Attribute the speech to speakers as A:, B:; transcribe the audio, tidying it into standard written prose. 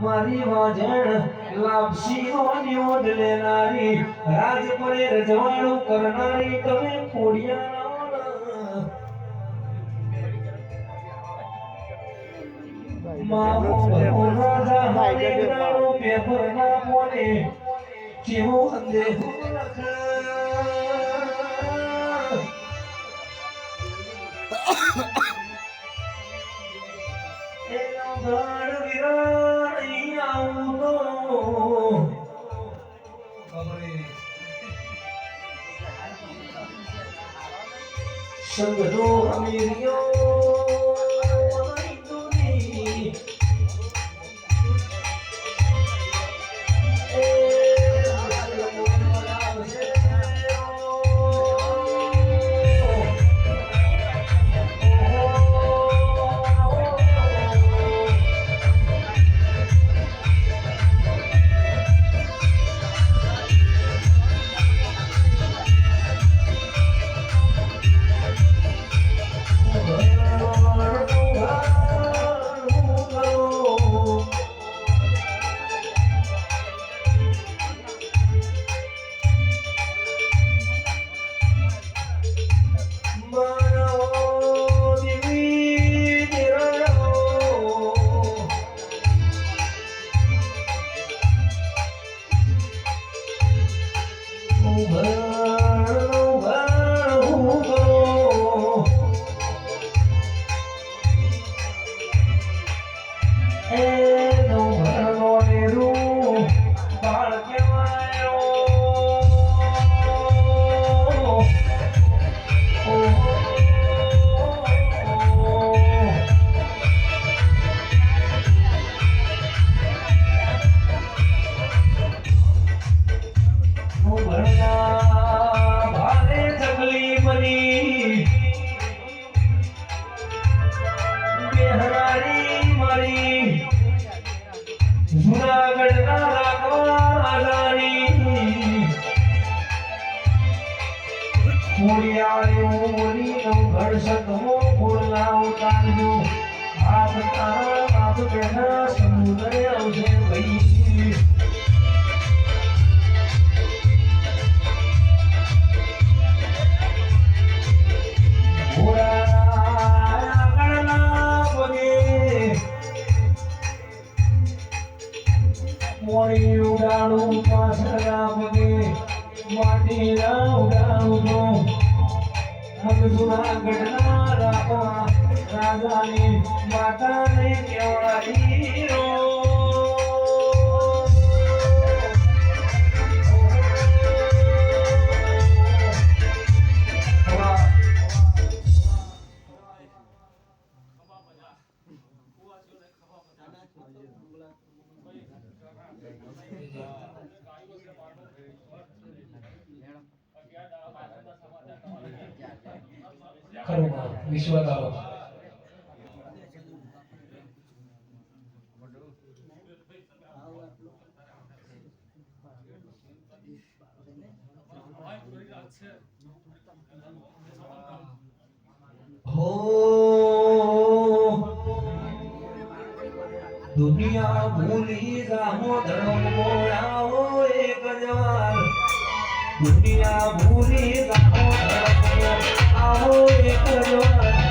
A: મારી વાજણ લાપસીનો ન્યોડ લેનારી રાજપરે રજવાડું કરનારી તમે ખોડિયા મામો રાજા હારે ગ્રાણો પેપર ના પોને કેવો અંદેહો ગણ વિરાણી આવતો સંગનો અમીરિયો જુનાગઢના રાખવા રાજાની ખોડિયાળી નો ઘડસતમો ખોળના ઉતારજો હાથ તારા હાથ બેના સમુદ્ર આવશે ભાઈ મોડી ઉડાડું પાછળના પગે માટીના ઉડાડું તો જુનાગઢના રાખવા રાજાની માતાને કહેવાય ખરું વિશ્વકારો हो दुनिया भूली जामो धर्म मोड़ाओ एक जवान दुनिया भूली जामो धर्म मोड़ाओ एक जवान